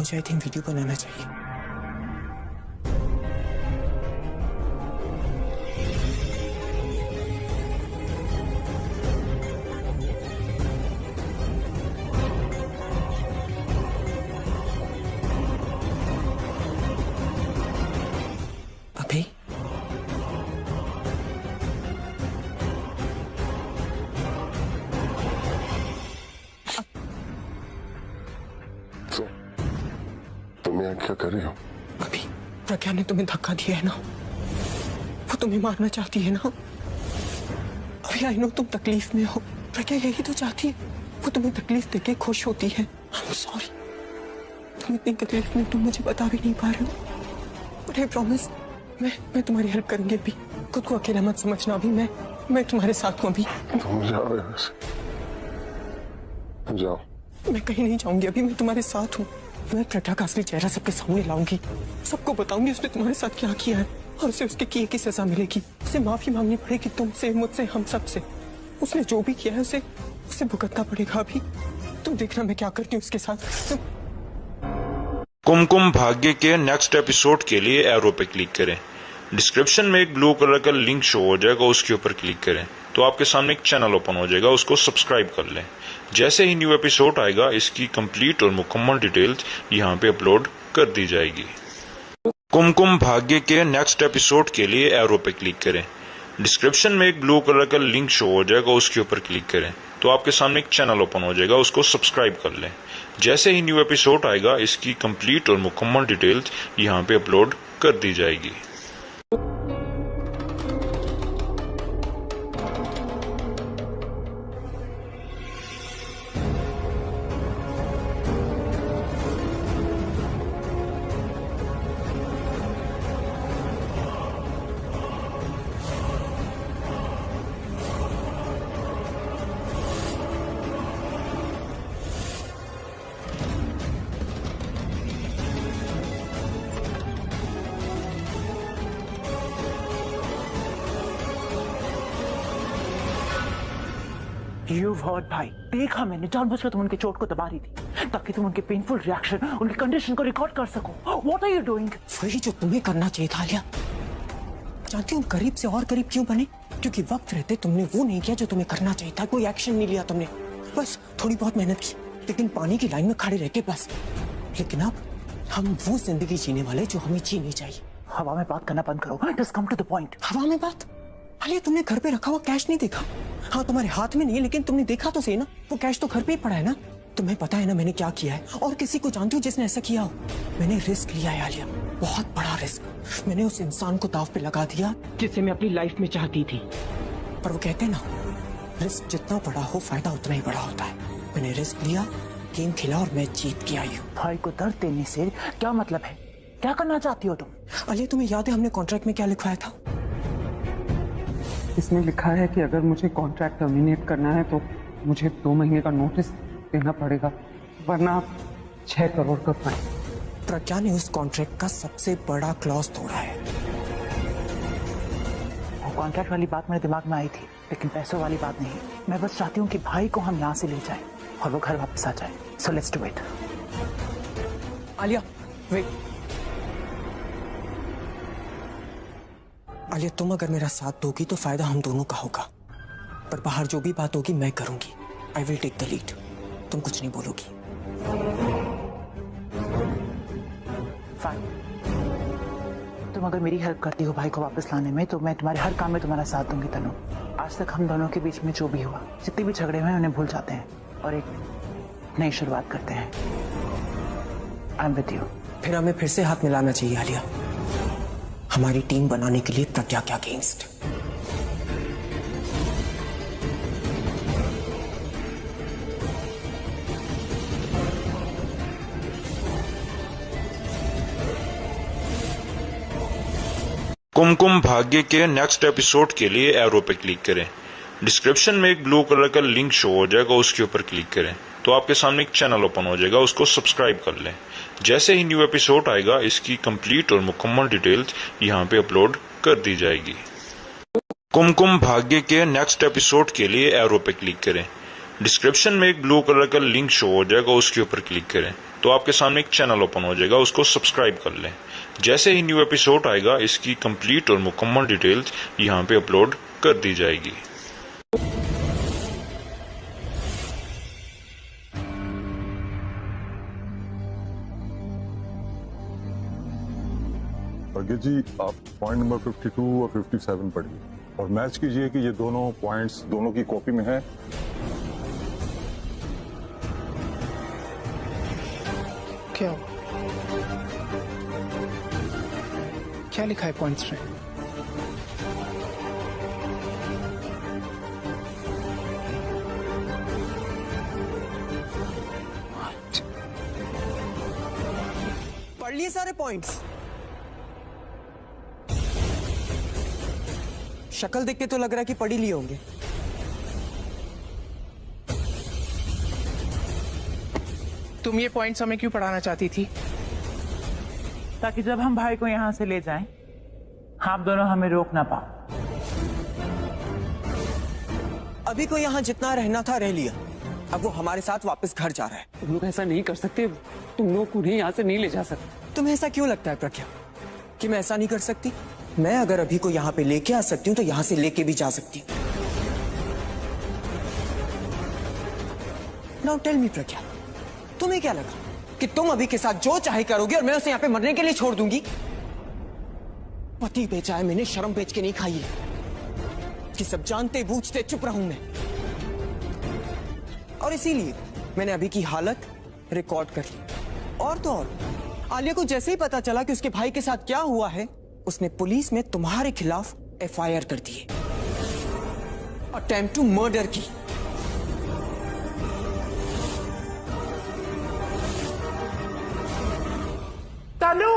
मुझे I think video बनाना चाहिए। अभी तो तुम यहाँ क्या कर रही हो? अभी प्रज्ञा ने तुम्हें धक्का दिया है ना, वो तुम्हें मारना चाहती है ना। अभी आई नो तुम तकलीफ में हो, प्रज्ञा यही तो चाहती है, वो तुम्हें तकलीफ देके खुश होती है। आई एम सॉरी, तुम इतनी तकलीफ में तुम मुझे बता भी नहीं पा रहे हो, बट आई प्रॉमिस मैं तुम्हारी हेल्प करूंगी। अभी खुद को अकेला मत समझना, अभी मैं तुम्हारे साथ हूँ। अभी तुम जाओ यहाँ से, जाओ। मैं कहीं नहीं जाऊंगी, अभी मैं तुम्हारे साथ हूँ। मैं प्रज्ञा का असली चेहरा सबके सामने लाऊंगी, सबको बताऊंगी उसने तुम्हारे साथ क्या किया है और उसे उसके किए की सजा मिलेगी। उसे माफी मांगनी पड़ेगी तुमसे, मुझसे, हम सब से। उसने जो भी किया है उसे भुगतना पड़ेगा। अभी तुम देखना मैं क्या करती हूँ उसके साथ। कुमकुम भाग्य के नेक्स्ट एपिसोड के लिए एरो पे क्लिक करें। डिस्क्रिप्शन में एक ब्लू कलर का लिंक शो हो जाएगा, उसके ऊपर क्लिक करें तो आपके सामने एक चैनल ओपन हो जाएगा, उसको सब्सक्राइब कर लें। जैसे ही न्यू एपिसोड आएगा इसकी कंप्लीट और मुकम्मल डिटेल्स यहाँ पे अपलोड कर दी जाएगी। कुमकुम भाग्य के नेक्स्ट एपिसोड के लिए एरो पे क्लिक करें। डिस्क्रिप्शन में एक ब्लू कलर का लिंक शो हो जाएगा, उसके ऊपर क्लिक करें तो आपके सामने एक चैनल ओपन हो जाएगा, उसको सब्सक्राइब कर लें। जैसे ही न्यू एपिसोड आएगा इसकी कंप्लीट और मुकम्मल डिटेल्स यहाँ पे अपलोड कर दी जाएगी। You've heard भाई, देखा मैंने, जानबूझकर तुम उनकी चोट को दबा रही थी ताकि तुम उनके पेनफुल रिएक्शन, उनकी कंडीशन को रिकॉर्ड कर सको। What are you doing? वही जो तुम्हें करना चाहिए था आलिया। जानती हूँ करीब से और करीब क्यों बने, क्योंकि वक्त रहते तुमने वो नहीं किया जो तुम्हें करना चाहिए था। कोई एक्शन नहीं लिया तुमने, बस थोड़ी बहुत मेहनत की, लेकिन पानी की लाइन में खड़े रह के बस। लेकिन अब हम वो जिंदगी जीने वाले जो हमें जीनी चाहिए। हवा में बात करना बंद करो, just come to the point। हवा में बात? अरे तुमने घर पे रखा हुआ कैश नहीं देखा? हाँ तुम्हारे हाथ में नहीं है, लेकिन तुमने देखा तो सही ना, वो कैश तो घर पे ही पड़ा है ना। तुम्हें पता है ना मैंने क्या किया है, और किसी को जानती हो जिसने ऐसा किया हो? मैंने रिस्क लिया है आलिया, बहुत बड़ा रिस्क। मैंने उस इंसान को दाव पे लगा दिया जिसे मैं अपनी लाइफ में चाहती थी। पर वो कहते हैं ना, रिस्क जितना बड़ा हो फायदा उतना ही बड़ा होता है। मैंने रिस्क लिया, गेम खेला और मैं जीत के आई हूँ। भाई को दर्द देने से क्या मतलब है? क्या करना चाहती हो तुम? आलिया तुम्हें याद है हमने कॉन्ट्रैक्ट में क्या लिखवाया था? इसमें लिखा है कि अगर मुझे कॉन्ट्रैक्ट टर्मिनेट करना है तो मुझे 2 महीने का नोटिस देना पड़ेगा, वरना 6 करोड़ का फाइन। प्रज्ञा ने उस कॉन्ट्रैक्ट का सबसे बड़ा क्लॉज तोड़ा है। वो कॉन्ट्रैक्ट वाली बात मेरे दिमाग में आई थी, लेकिन पैसों वाली बात नहीं। मैं बस चाहती हूँ कि भाई को हम यहाँ से ले जाएं और वो घर वापस आ जाए। So let's do it. Alia wait. Alia तुम अगर मेरा साथ दोगी तो फायदा हम दोनों का होगा, पर बाहर जो भी बात होगी मैं करूंगी। I will take the lead, तुम कुछ नहीं बोलोगी। फाइन, तुम अगर मेरी हेल्प करती हो भाई को वापस लाने में तो मैं तुम्हारे हर काम में तुम्हारा साथ दूंगी तनु। आज तक हम दोनों के बीच में जो भी हुआ, जितने भी झगड़े हुए उन्हें भूल जाते हैं और एक नई शुरुआत करते हैं। I am with you. फिर हमें फिर से हाथ मिलाना चाहिए आलिया, हमारी टीम बनाने के लिए प्रज्ञा के अगेंस्ट। कुमकुम भाग्य के नेक्स्ट एपिसोड के लिए एरो पे क्लिक करें। डिस्क्रिप्शन में एक ब्लू कलर का लिंक शो हो जाएगा, उसके ऊपर क्लिक करें तो आपके सामने एक चैनल ओपन हो जाएगा, उसको सब्सक्राइब कर लें। जैसे ही न्यू एपिसोड आएगा इसकी कंप्लीट और मुकम्मल डिटेल्स यहाँ पे अपलोड कर दी जाएगी। कुमकुम भाग्य के नेक्स्ट एपिसोड के लिए एरो पे क्लिक करें। डिस्क्रिप्शन में एक ब्लू कलर का लिंक शो हो जाएगा, उसके ऊपर क्लिक करें तो आपके सामने एक चैनल ओपन हो जाएगा, उसको सब्सक्राइब कर लें। जैसे ही न्यू एपिसोड आएगा इसकी कंप्लीट और मुकम्मल डिटेल्स यहाँ पे अपलोड कर दी जाएगी। प्रज्ञा जी, आप पॉइंट नंबर 52 और 57 पढ़िए और मैच कीजिए कि ये दोनों पॉइंट्स दोनों की कॉपी में है। क्या हुआ? क्या लिखा है पॉइंट्स में? पढ़ लिए सारे पॉइंट्स? शक्ल देख के तो लग रहा है कि पढ़ ही लिए होंगे। तुम ये पॉइंट्स हमें क्यों पढ़ाना चाहती थी? ताकि जब हम भाई को यहां से ले जाएं, आप दोनों हमें रोक ना पाओ। अभी को यहाँ जितना रहना था रह लिया, अब वो हमारे साथ वापस घर जा रहा है। तुम लोग ऐसा नहीं कर सकते, तुम लोग उन्हें यहाँ से नहीं ले जा सकते। तुम्हें ऐसा क्यों लगता है प्रज्ञा कि मैं ऐसा नहीं कर सकती? मैं अगर अभी को यहाँ पे लेके आ सकती हूँ तो यहाँ से लेके भी जा सकती हूँ। नाउ टेल मी प्रज्ञा, तुम्हें क्या लगा कि तुम अभी के साथ जो चाहे करोगे और मैं उसे यहाँ पे मरने के लिए छोड़ दूंगी? पति बेचा है मैंने, शर्म बेच के नहीं खाई है कि सब जानते बूझते चुप रहूं मैं। और इसीलिए मैंने अभी की हालत रिकॉर्ड कर ली। और तो और आलिया को जैसे ही पता चला कि उसके भाई के साथ क्या हुआ है, उसने पुलिस में तुम्हारे खिलाफ एफआईआर कर दी है, अटेम्प्ट टू मर्डर की। तालू!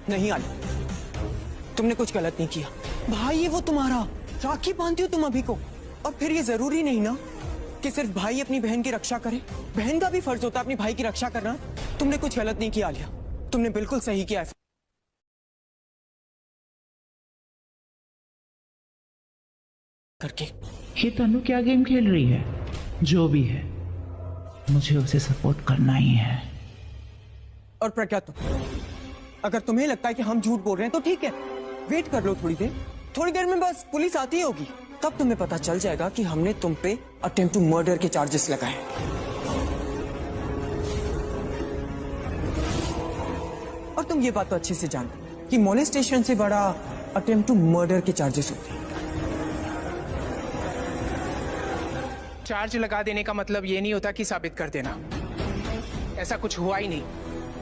नहीं आलिया, तुमने कुछ गलत नहीं किया। भाई है वो तुम्हारा, राखी बांधती हो तुम अभी को। और फिर ये जरूरी नहीं ना कि सिर्फ भाई अपनी बहन की रक्षा करे, बहन का भी फर्ज होता है अपनी भाई की रक्षा करना। तुमने कुछ गलत नहीं किया आलिया, तुमने बिल्कुल सही किया करके। ये तनु क्या गेम खेल रही है? जो भी है, मुझे उसे सपोर्ट करना ही है। और प्रज्ञा, तुम अगर तुम्हें लगता है कि हम झूठ बोल रहे हैं तो ठीक है, वेट कर लो थोड़ी देर। थोड़ी देर में बस पुलिस आती होगी, तब तुम्हें पता चल जाएगा कि हमने तुम पे अटेम्प्ट टू मर्डर के चार्जेस लगाए। और तुम ये बात तो अच्छे से जानते कि मोलेस्टेशन से बड़ा अटेम्प्ट टू मर्डर के चार्जेस होते हैं। चार्ज लगा देने का मतलब ये नहीं होता कि साबित कर देना। ऐसा कुछ हुआ ही नहीं।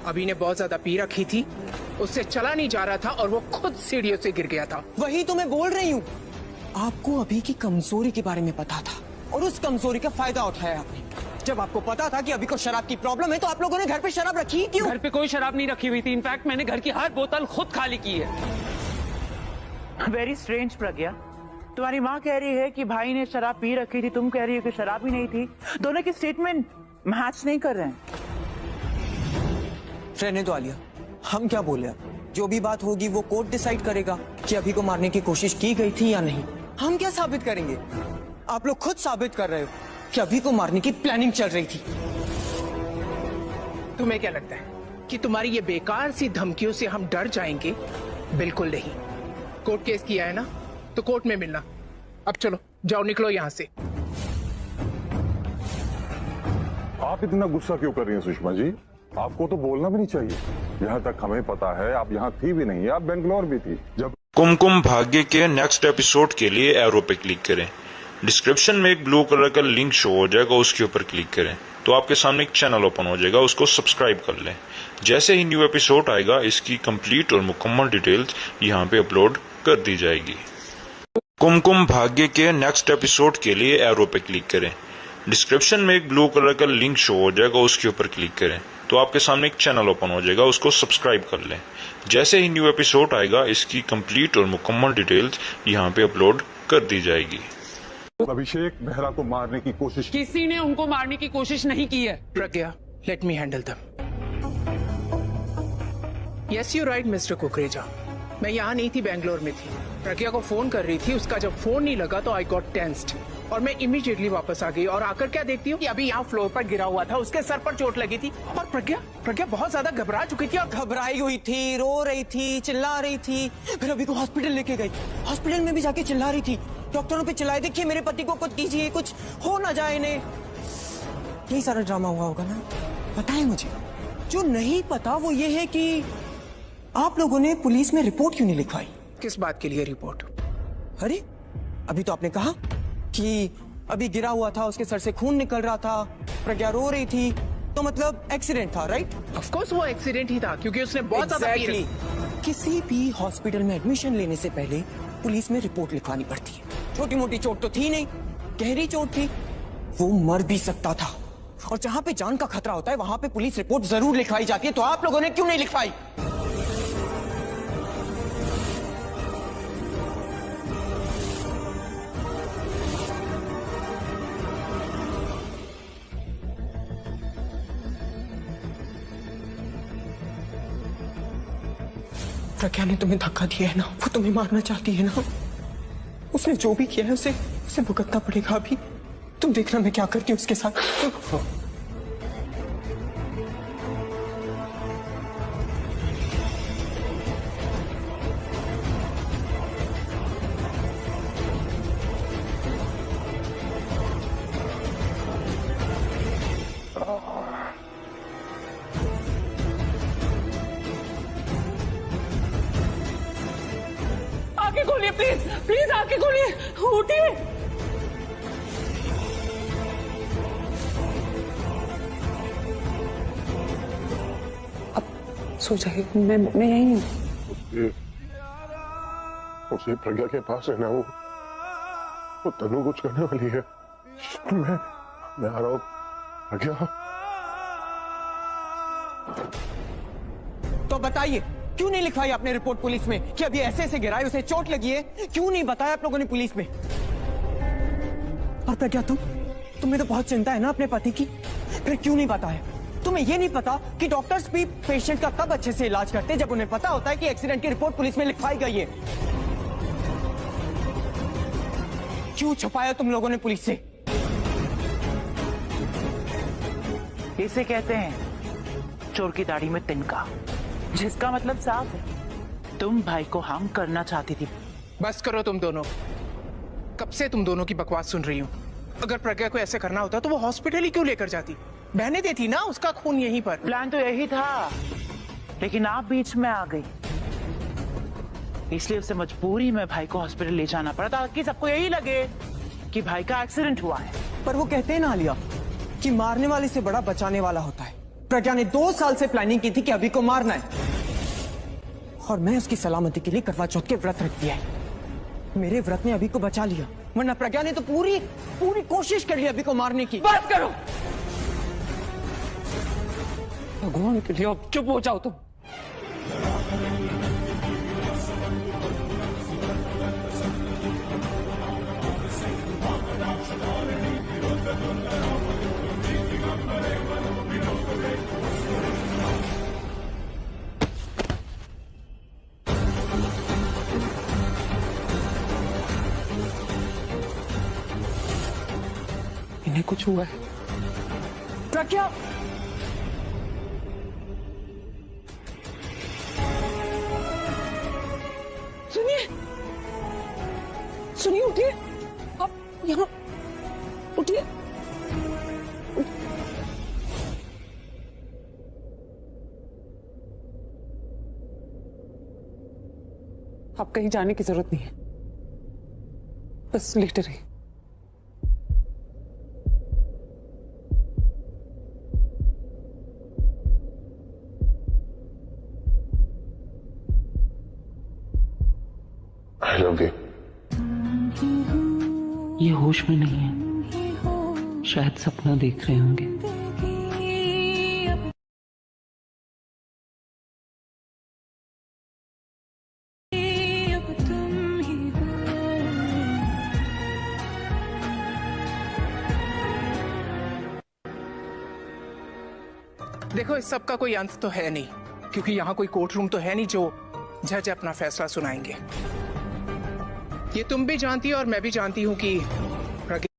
अभी ने बहुत ज्यादा पी रखी थी, उससे चला नहीं जा रहा था और वो खुद सीढ़ियों से गिर गया था। वही तो मैं बोल रही हूँ, आपको अभी की कमजोरी के बारे में पता था और उस कमजोरी का फायदा उठाया आपने। जब आपको पता था कि अभी को शराब की प्रॉब्लम है तो आप लोगों ने घर पे शराब रखी ही क्यों? घर पे कोई शराब नहीं रखी हुई थी। इनफैक्ट मैंने घर की हर बोतल खुद खाली की है। वेरी स्ट्रेंज प्रज्ञा, तुम्हारी माँ कह रही है कि भाई ने शराब पी रखी थी, तुम कह रही हो कि शराब ही नहीं थी। दोनों के स्टेटमेंट मैच नहीं कर रहे हैं। रहने दो आलिया, हम क्या बोले? अब जो भी बात होगी वो कोर्ट डिसाइड करेगा कि अभी को मारने की कोशिश की गई थी या नहीं। हम क्या साबित करेंगे? आप लोग खुद साबित कर रहे हो कि अभी को मारने की प्लानिंग चल रही थी। तुम्हें क्या लगता है कि तुम्हारी ये बेकार सी धमकियों से हम डर जाएंगे? बिल्कुल नहीं। कोर्ट केस किया है ना, तो कोर्ट में मिलना। अब चलो, जाओ, निकलो यहाँ से। आप इतना गुस्सा क्यों कर रही हैं सुषमा जी? आपको तो बोलना भी नहीं चाहिए। यहाँ तक हमें पता है आप यहाँ थी भी नहीं, आप बेंगलोर भी थी। जब कुमकुम भाग्य के नेक्स्ट एपिसोड के लिए एरो पे क्लिक करें। डिस्क्रिप्शन में एक ब्लू कलर का लिंक शो हो जाएगा, उसके ऊपर क्लिक करें तो आपके सामने एक चैनल ओपन हो जाएगा, उसको सब्सक्राइब कर लें। जैसे ही न्यू एपिसोड आएगा इसकी कंप्लीट और मुकम्मल डिटेल्स यहाँ पे अपलोड कर दी जाएगी। कुमकुम भाग्य के नेक्स्ट एपिसोड के लिए एरो पे क्लिक करें। डिस्क्रिप्शन में एक ब्लू कलर का लिंक शो हो जाएगा, उसके ऊपर क्लिक करें तो आपके सामने एक चैनल ओपन हो जाएगा, उसको सब्सक्राइब कर लें। जैसे ही न्यू एपिसोड आएगा इसकी कंप्लीट और मुकम्मल डिटेल्स यहाँ पे अपलोड कर दी जाएगी। अभिषेक मेहरा को मारने की कोशिश, किसी ने उनको मारने की कोशिश नहीं की है। Pragya, let me handle them. Yes, you right mister Kukreja, मैं यहाँ नहीं थी, बैंगलोर में थी। प्रज्ञा को फोन कर रही थी, उसका जब फोन नहीं लगा तो आई गॉट टेंस्ड और मैं इमीडिएटली वापस आ गई और आकर क्या देखती हूँ कि अभी यहाँ फ्लोर पर गिरा हुआ था, उसके सर पर चोट लगी थी और प्रज्ञा बहुत ज्यादा घबरा चुकी थी और घबराई हुई थी, रो रही थी, चिल्ला रही थी। फिर अभी को हॉस्पिटल लेके गई, हॉस्पिटल में भी जाके चिल्ला रही थी, डॉक्टरों पे चिल्लाए, देखिए मेरे पति को कुछ कीजिए, कुछ हो ना जाए इन्हें। यही सारा ड्रामा हुआ होगा ना। पता है मुझे, जो नहीं पता वो ये है कि आप लोगों ने पुलिस में रिपोर्ट क्यों नहीं लिखवाई? किस बात के लिए रिपोर्ट? अरे अभी तो आपने कहा कि अभी गिरा हुआ था, उसके सर से खून निकल रहा था, प्रज्ञा रो रही थी, तो मतलब एक्सीडेंट था, राइट? ऑफ कोर्स वो एक्सीडेंट ही था क्योंकि उसने बहुत ज्यादा पी रखी। किसी भी हॉस्पिटल में एडमिशन लेने से पहले पुलिस में रिपोर्ट लिखवानी पड़ती है। छोटी मोटी चोट तो थी नहीं, गहरी चोट थी, वो मर भी सकता था। और जहां पे जान का खतरा होता है वहां पे पुलिस रिपोर्ट जरूर लिखवाई जाती है। तो आप लोगों ने क्यों नहीं लिखवाई? प्रज्ञा ने तुम्हें धक्का दिया है ना, वो तुम्हें मारना चाहती है ना। उसने जो भी किया है उसे भुगतना पड़ेगा। अभी तुम देखना मैं क्या करती हूँ उसके साथ। आगे खोलिए प्लीज, प्लीज आगे खोलिए, उठिए। अब सो जाइए, मैं यही हूँ। उसे प्रज्ञा के पास है ना, वो तनु कुछ करने वाली है। मैं आ रहा हूँ प्रज्ञा। तो बताइए क्यों नहीं लिखवाई आपने रिपोर्ट पुलिस में कि अभी ऐसे ऐसे गिरा है, उसे चोट लगी है? क्यों नहीं बताया आप लोगों ने पुलिस में? और प्रज्ञा तुम्हें तो बहुत चिंता है ना अपने पति की, फिर क्यों नहीं बताया? तुम्हें ये नहीं पता कि डॉक्टर्स भी पेशेंट का तब अच्छे से इलाज करते हैं जब उन्हें पता होता है कि एक्सीडेंट की रिपोर्ट पुलिस में लिखवाई गई है। क्यों छुपाया तुम लोगों ने पुलिस से? इसे कहते हैं चोर की दाढ़ी में तिनका, जिसका मतलब साफ है, तुम भाई को हार्म करना चाहती थी। बस करो तुम दोनों, कब से तुम दोनों की बकवास सुन रही हूँ। अगर प्रज्ञा को ऐसे करना होता तो वो हॉस्पिटल ही क्यों लेकर जाती? बहने देती ना उसका खून यहीं पर। प्लान तो यही था, लेकिन आप बीच में आ गई, इसलिए उसे मजबूरी में भाई को हॉस्पिटल ले जाना पड़ा ताकि सबको यही लगे कि भाई का एक्सीडेंट हुआ है। पर वो कहते हैं ना आलिया कि मारने वाले से बड़ा बचाने वाला होता है। प्रज्ञा ने 2 साल से प्लानिंग की थी कि अभी को मारना है, और मैं उसकी सलामती के लिए करवा चौथ के व्रत रख दिया है। मेरे व्रत ने अभी को बचा लिया, वरना प्रज्ञा ने तो पूरी कोशिश कर ली अभी को मारने की। बात करो भगवान के लिए, अब चुप हो जाओ तुम। इन्हें कुछ हुआ है। प्रज्ञा सुनिए, उठिए, आप यहाँ उठिए। आप कहीं जाने की जरूरत नहीं है, बस लेटे रहिए। I love you. ये होश में नहीं है, शायद सपना देख रहे होंगे। देखो इस सब का कोई अंत तो है नहीं, क्योंकि यहाँ कोई कोर्ट रूम तो है नहीं जो जज अपना फैसला सुनाएंगे। ये तुम भी जानती हो और मैं भी जानती हूँ कि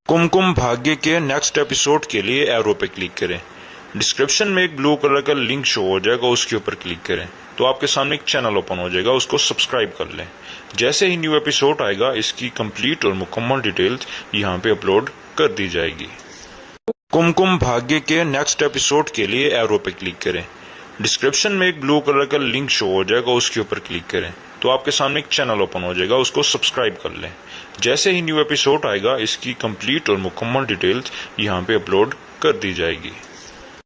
कुमकुम भाग्य के नेक्स्ट एपिसोड के लिए एरो पे क्लिक करें। डिस्क्रिप्शन में एक ब्लू कलर का लिंक शो हो जाएगा, उसके ऊपर क्लिक करें तो आपके सामने एक चैनल ओपन हो जाएगा, उसको सब्सक्राइब कर लें। जैसे ही न्यू एपिसोड आएगा इसकी कंप्लीट और मुकम्मल डिटेल्स यहाँ पे अपलोड कर दी जाएगी। कुमकुम भाग्य के नेक्स्ट एपिसोड के लिए एरो पे क्लिक करें। डिस्क्रिप्शन में एक ब्लू कलर का लिंक शो हो जाएगा, उसके ऊपर क्लिक करें तो आपके सामने एक चैनल ओपन हो जाएगा, उसको सब्सक्राइब कर लें। जैसे ही न्यू एपिसोड आएगा इसकी कंप्लीट और मुकम्मल डिटेल्स यहाँ पे अपलोड कर दी जाएगी।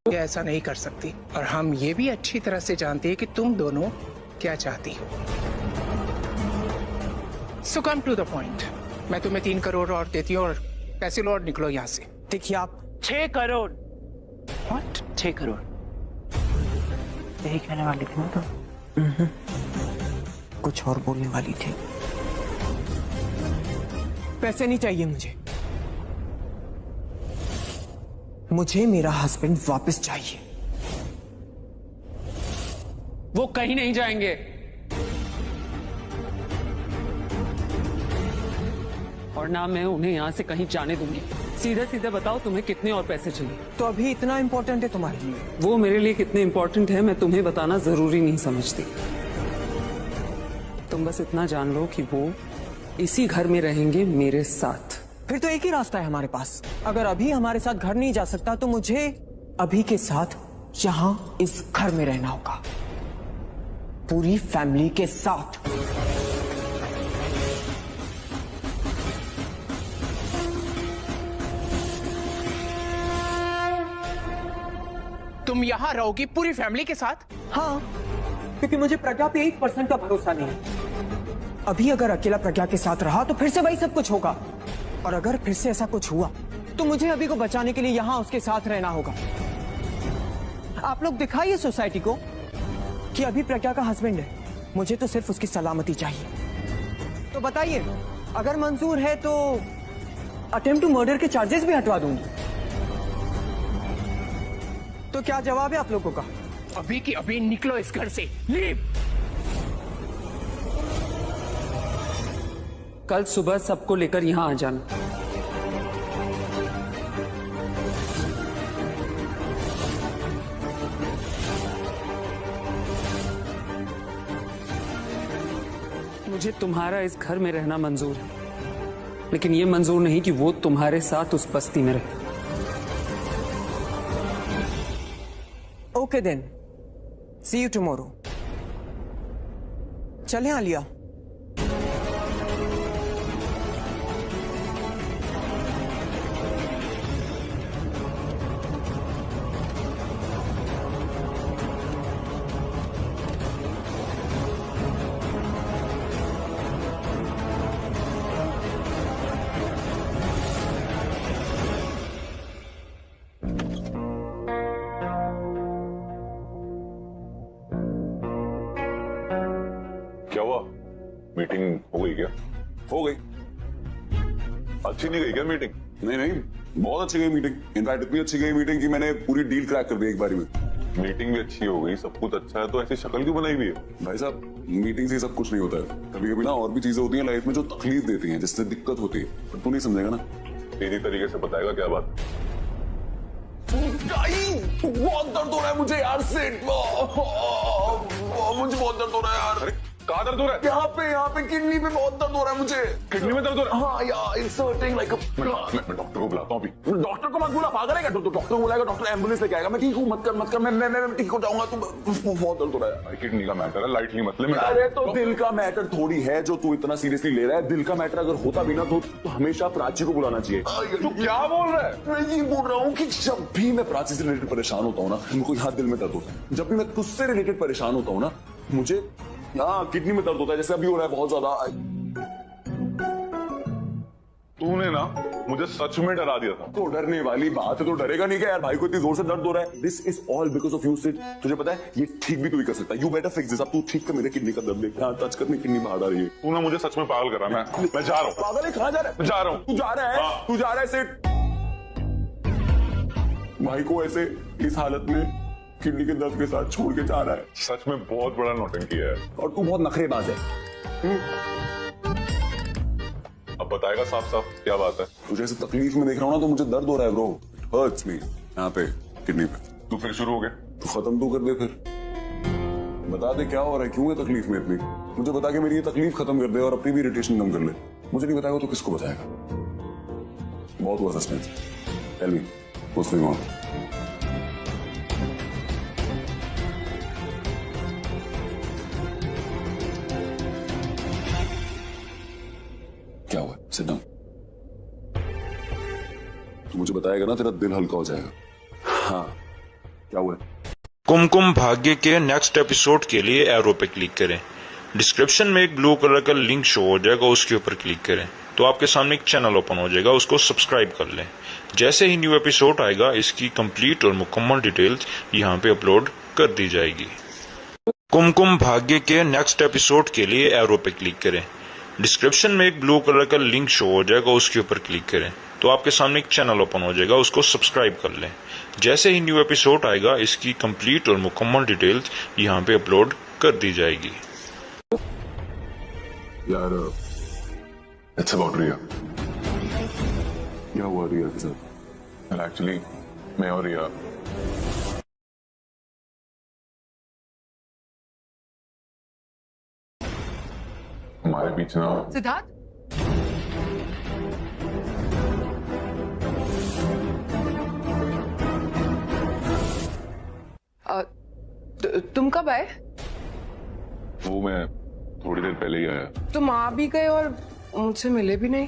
ये ऐसा नहीं कर सकती और हम ये भी अच्छी तरह से जानते हैं कि तुम दोनों क्या चाहती हो। सो कम टू द पॉइंट। मैं तुम्हें 3 करोड़ और देती हूँ और पैसे लो और निकलो यहाँ से। देखिए आप 6 करोड़। व्हाट? 6 करोड़ यही कहने वाली थी ना तुम? कुछ और बोलने वाली थी। पैसे नहीं चाहिए मुझे मेरा हस्बैंड वापस चाहिए। वो कहीं नहीं जाएंगे। और ना मैं उन्हें यहाँ से कहीं जाने दूंगी। सीधे सीधे बताओ तुम्हें कितने और पैसे चाहिए। तो अभी इतना इंपॉर्टेंट है तुम्हारे लिए? वो मेरे लिए कितने इंपॉर्टेंट है मैं तुम्हें बताना जरूरी नहीं समझती। तुम बस इतना जान लो कि वो इसी घर में रहेंगे मेरे साथ। फिर तो एक ही रास्ता है हमारे पास। अगर अभी हमारे साथ घर नहीं जा सकता तो मुझे अभी के साथ यहाँ इस घर में रहना होगा, पूरी फैमिली के साथ। तुम यहाँ रहोगी पूरी फैमिली के साथ? हाँ, क्योंकि मुझे प्रज्ञा पे 1% का भरोसा नहीं है। अभी अगर अकेला प्रज्ञा के साथ रहा तो फिर से वही सब कुछ होगा, और अगर फिर से ऐसा कुछ हुआ तो मुझे अभी को बचाने के लिए यहाँ उसके साथ रहना होगा। आप लोग दिखाइए सोसाइटी को कि अभी प्रज्ञा का हस्बैंड है। मुझे तो सिर्फ उसकी सलामती चाहिए। तो बताइए, अगर मंजूर है तो अटेम्प्ट टू मर्डर के चार्जेस भी हटवा दूंगी। तो क्या जवाब है आप लोगों का? अभी की अभी निकलो इस घर से। लीव। कल सुबह सबको लेकर यहाँ आ जाना। मुझे तुम्हारा इस घर में रहना मंजूर है, लेकिन ये मंजूर नहीं कि वो तुम्हारे साथ उस बस्ती में रहे। Okay then, see you tomorrow. चलें आलिया। क्या हुआ? मीटिंग हो गई क्या? हो गई। अच्छी नहीं गई क्या मीटिंग? नहीं नहीं, बहुत अच्छी गई मीटिंग। इनफैक्ट इतनी अच्छी गई मीटिंग कि मैंने पूरी डील क्रैक कर दी एक बारी में। मीटिंग भी अच्छी हो गई, सब कुछ अच्छा है, तो ऐसी शक्ल क्यों बनाई हुई है? भाई साहब, मीटिंग से सब कुछ नहीं होता है। कभी कभी ना और भी चीजें होती हैं लाइफ में जो तकलीफ देती हैं, जिससे दिक्कत होती है। पर तू नहीं समझेगा ना। तेरी तरीके से बताएगा क्या बात? बहुत दर्द हो रहा है मुझे यार से। मुझे बहुत दर्द हो रहा है यार। अरे कहाँ दर्द हो रहा है? यहाँ पे किडनी पे बहुत दर्द हो रहा है मुझे। किडनी में दर्द हो रहा है? हाँ यार, इट्स हर्टिंग लाइक मैं डॉक्टर को बुलाता हूँ अभी। डॉक्टर को मत बुला, पागल है क्या? डॉक्टर को बुलाएगा, डॉक्टर एम्बुलेंस लेके आएगा। मैं ठीक हूँ, मत कर। मैं ठीक हो जाऊंगा। तू बहुत दर्द हो रहा है। किडनी का मैटर है, लाइटली मत ले। अरे तो दिल का मैटर थोड़ी है जो तू इतना सीरियसली ले रहा है। दिल का मैटर अगर होता भी ना तो हमेशा प्राची को बुलाना चाहिए। तू क्या बोल रहा है? मैं ये बोल रहा हूँ कि जब भी मैं प्राची से रिलेटेड परेशान होता हूँ ना, मुझको यहाँ दिल में दर्द होता है। जब भी मैं तुझसे रिलेटेड परेशान होता हूँ ना, मुझे यहाँ किडनी में दर्द होता है, जैसे अभी हो रहा है बहुत ज्यादा। तूने ना मुझे सच में डरा दिया था। तो डरने वाली बात है, तो डरेगा नहीं क्या यार? भाई को इतनी जोर से दर्द हो रहा है। This is all because of you Sid. तुझे पता है ये ठीक भी तू ही कर सकता है। You better fix this. अब तू ठीक कर मेरे किडनी का दर्द देख। यहाँ टच कर, मेरी किडनी बाहर आ रही है। तू ना मुझे सच में पागल कर रहा है। मैं जा रहा हूँ। पागल है? कहाँ जा रहा है? जा रहा हूँ। तू जा रहा है? हाँ। तू जा रहा है सिड? भाई को ऐसे इस हालत में किडनी के दर्द के साथ छोड़ के जा रहा है। सच में बहुत बड़ा नौटंकी है। और तू बहुत नखरेबाज है। बताएगा साफ साफ क्या बात है? तुझे ऐसे तकलीफ में देख रहा हूँ ना तो मुझे दर्द हो रहा है ब्रो। हर्ट्स मी यहाँ पे किडनी पे। तू फिर शुरू हो गया? तो खत्म तो कर दे फिर। बता दे क्या हो रहा है, क्यों है तकलीफ में इतनी? मुझे बता के मेरी ये तकलीफ खत्म कर दे और अपनी भी इरिटेशन कम कर ले। मुझे नहीं बताएगा तो किसको बताएगा? बहुत हुआ suspense. Tell me what's going on? क्या हुआ? Sit down. तू मुझे बताएगा ना, तेरा दिल हल्का हो जाएगा। हाँ, क्या हुआ? कुमकुम भाग्य के नेक्स्ट एपिसोड के लिए एरो पे क्लिक करें। डिस्क्रिप्शन में एक ब्लू कलर का लिंक शो हो जाएगा, उसके ऊपर क्लिक करें तो आपके सामने एक चैनल ओपन हो जाएगा, उसको सब्सक्राइब कर लें। जैसे ही न्यू एपिसोड आएगा इसकी कंप्लीट और मुकम्मल डिटेल्स यहाँ पे अपलोड कर दी जाएगी। कुमकुम भाग्य के नेक्स्ट एपिसोड के लिए एरो पे क्लिक करें। डिस्क्रिप्शन में एक ब्लू कलर का लिंक शो हो जाएगा, उसके ऊपर क्लिक करें तो आपके सामने एक चैनल ओपन हो जाएगा, उसको सब्सक्राइब कर लें। जैसे ही न्यू एपिसोड आएगा इसकी कंप्लीट और मुकम्मल डिटेल्स यहाँ पे अपलोड कर दी जाएगी। यार इट्स अबाउट रिया। क्या हुआ रिया के साथ? एक्चुअली मैं और रिया हमारे बीच ना सिद्धार्थ, तुम कब आए? वो मैं थोड़ी देर पहले ही आया। तुम आ भी गए और मुझसे मिले भी नहीं।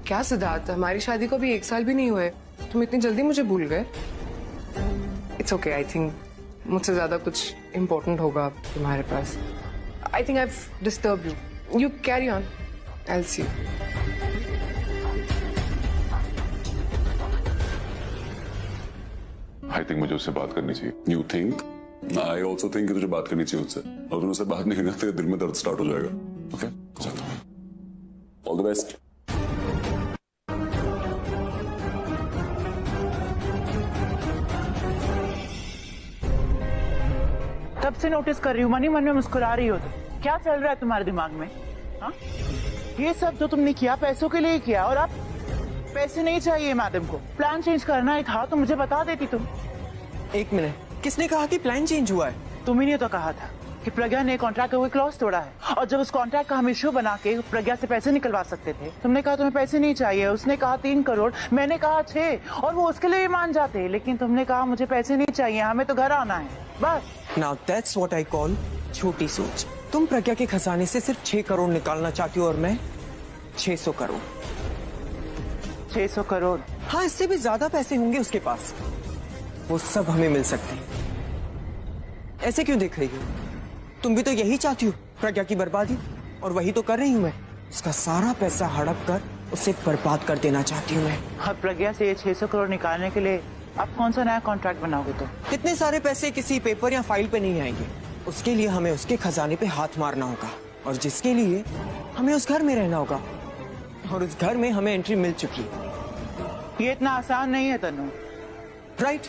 क्या सिद्धार्थ, हमारी शादी को भी 1 साल भी नहीं हुए, तुम इतनी जल्दी मुझे भूल गए? इट्स ओके, आई थिंक मुझसे ज्यादा कुछ इम्पोर्टेंट होगा तुम्हारे पास। I think I have disturbed you. You carry on, I will see you. I think मुझे उससे बात करनी चाहिए। You think? I also think तुझे बात करनी चाहिए उससे। और तुम उससे बात नहीं करते तेरे दिल में दर्द स्टार्ट हो जाएगा। Okay, all the best. तब से नोटिस कर रही हूँ, मन में मुस्कुरा रही हो। तो क्या चल रहा है तुम्हारे दिमाग में? हाँ, ये सब जो तुमने किया पैसों के लिए किया, और अब पैसे नहीं चाहिए मैडम को। प्लान चेंज करना ही था तो मुझे बता देती तुम। 1 मिनट, किसने कहा कि प्लान चेंज हुआ है? तुम ही ने तो कहा था कि प्रज्ञा ने कॉन्ट्रैक्ट का कोई क्लॉज तोड़ा है, और जब उस कॉन्ट्रैक्ट का हम इश्यू बना के प्रज्ञा से पैसे निकलवा सकते थे, तुमने कहा तुम्हें पैसे नहीं चाहिए। उसने कहा 3 करोड़, मैंने कहा 6, और वो उसके लिए भी मान जाते। लेकिन तुमने कहा मुझे पैसे नहीं चाहिए, हमें तो घर आना है बस। Now that's what I call छोटी सोच। तुम प्रज्ञा के खजाने से सिर्फ 6 करोड़ निकालना चाहती हो और मैं 600 करोड़। 600 करोड़? हाँ, इससे भी ज्यादा पैसे होंगे उसके पास, वो सब हमें मिल सकते हैं। ऐसे क्यों देख रही हो? तुम भी तो यही चाहती हो, प्रज्ञा की बर्बादी, और वही तो कर रही हूँ मैं। उसका सारा पैसा हड़प कर उसे बर्बाद कर देना चाहती हूँ मैं। और प्रज्ञा से ये 600 करोड़ निकालने के लिए अब कौन सा नया कॉन्ट्रैक्ट बनाओगे? तो इतने सारे पैसे किसी पेपर या फाइल पे नहीं आएंगे। उसके लिए हमें उसके खजाने पे हाथ मारना होगा, और जिसके लिए हमें उस घर में रहना होगा, और उस घर में हमें एंट्री मिल चुकी है। ये इतना आसान नहीं है तनु। राइट,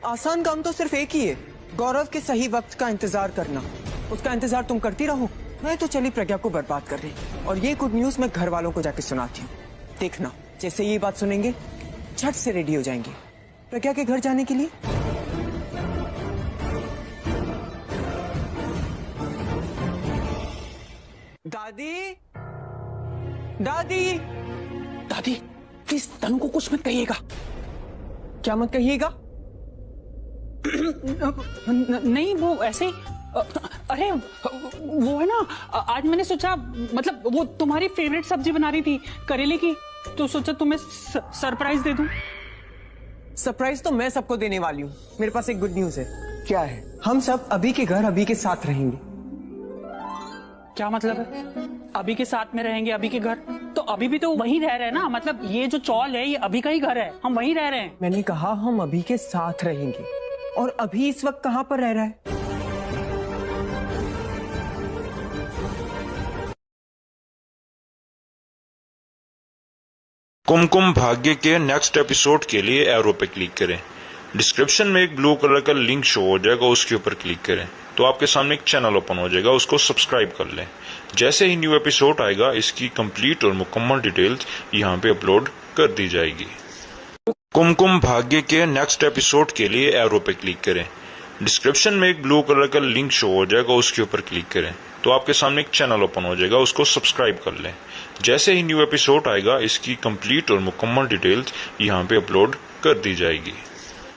आसान काम तो सिर्फ एक ही है, गौरव के सही वक्त का इंतजार करना। उसका इंतजार तुम करती रहो, मैं तो चली प्रज्ञा को बर्बाद कर रही। और ये गुड न्यूज मैं घर वालों को जाके सुनाती हूँ। देखना, जैसे ये बात सुनेंगे झट से रेडी हो जाएंगे प्रज्ञा के घर जाने के लिए। दादी, दादी, दादी, प्लीज तनु को कुछ मत कहिएगा। क्या मत कहिएगा? नहीं, वो ऐसे ही। अरे वो है ना, आज मैंने सोचा, मतलब वो तुम्हारी फेवरेट सब्जी बना रही थी करेले की, तो सोचा तुम्हें सरप्राइज दे दूं। सरप्राइज तो मैं सबको देने वाली हूँ। मेरे पास एक गुड न्यूज है। क्या है? हम सब अभी के घर अभी के साथ रहेंगे। क्या मतलब है? अभी के साथ में रहेंगे, अभी के घर? तो अभी भी तो वहीं रह रहे हैं ना, मतलब ये जो चौल है ये अभी का ही घर है, हम वहीं रह रहे हैं। मैंने कहा हम अभी के साथ रहेंगे, और अभी इस वक्त कहाँ पर रह रहा है? कुमकुम भाग्य के नेक्स्ट एपिसोड के लिए एरो पे क्लिक करें। डिस्क्रिप्शन में एक ब्लू कलर का लिंक शो हो जाएगा, उसके ऊपर क्लिक करें तो आपके सामने एक चैनल ओपन हो जाएगा, उसको सब्सक्राइब कर लें। जैसे ही न्यू एपिसोड आएगा इसकी कंप्लीट और मुकम्मल डिटेल्स यहाँ पे अपलोड कर दी जाएगी। कुमकुम भाग्य के नेक्स्ट एपिसोड के लिए एरो पे क्लिक करें। डिस्क्रिप्शन में एक ब्लू कलर का लिंक शो हो जाएगा, उसके ऊपर क्लिक करें तो आपके सामने एक चैनल ओपन हो जाएगा, उसको सब्सक्राइब कर लें। जैसे ही न्यू एपिसोड आएगा इसकी कंप्लीट और मुकम्मल डिटेल्स यहाँ पे अपलोड कर दी जाएगी।